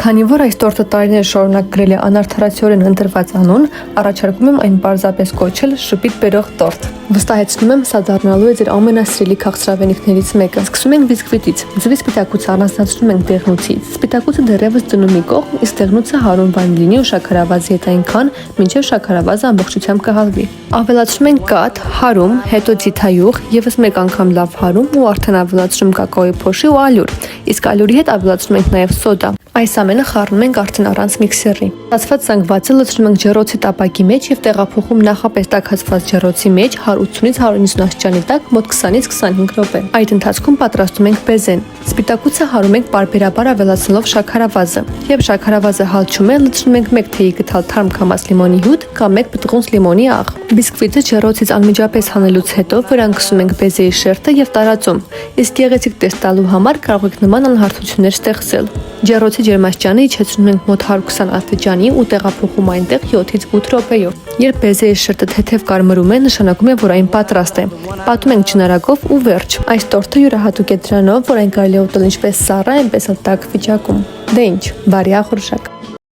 Քանի որ այս տորտը տարիներ շարունակ գրել է անարդարացիորեն ընտրված անուն, առաջարկում եմ այն պարզապես կոչել շփիտ բերող տորտ։ Վստահեցնում եմ, սա դառնալու է ձեր ամենասիրելի քաղցրավենիքներից մեկը։ Սկսում ենք բիսկվիտից։ Ձվի սպիտակուցը առանձնացնում ենք դեղնուցից։ Սպիտակուցը դեռևս դնում մի կողմ, իսկ դեղնուցը հարում վանիլինի ու շաքարավազի հետ այնքան, մինչև շաքարավազը ամբողջությամբ կհալվի։ Ավելացնում ենք կաթ, հարում, հետո ձիթայուղ, եւս մեկ անգամ լավ հարում ու արդեն ավելացնում կակաոյի փոշի ու ալյուր։ Իսկ ալյուրի հետ ավելացնում ենք նաեւ սոդա։ Այս ամենը խառնում ենք արդեն առանց միքսերի։ Ստացված զանգվածը լցնում ենք ջեռոցի տապակի մեջ եւ տեղափոխում նախապես տաքացված ջեռոցի մեջ 180-ից 150 աստիճանի տակ մոտ 20-ից 25 րոպե։ Այդ ընթացքում պատրաստում ենք բեզեն։ Սպիտակուցը հարում ենք պարբերաբար ավելացնելով շաքարավազը։ Երբ շաքարավազը հալչում է, լցնում ենք 1 թեյի գդալ թարմ կամած լիմոնի հյութ կամ 1 պտղունց լիմոնի աղ։ Բիսկվիտը ջեռոցից անմիջապես հանելուց հետո վրան քսում ենք բեզեի շերտը եւ տարածում։ Իսկ գեղեցիկ տեստ տալու համար կարող եք նման անհարթություններ ստեղծել։ Ջեռոցի ջերմաստիճանը իջեցնում ենք մոտ 120 աստիճանի ու տեղափոխում այնտեղ 7-ից 8 րոպեով։ Երբ բեզեի շերտը թեթև կարմրում է, նշանակում է, որ այն պատրաստ է։ Պատում ենք չնարակով ու վերջ։ Այս տորտը յուրահատուկ է դրանով, որ այն կարելի է ուտել ինչպես սառը, այնպես էլ տաք վիճակում։ Դե ինչ, բարի ախորժակ։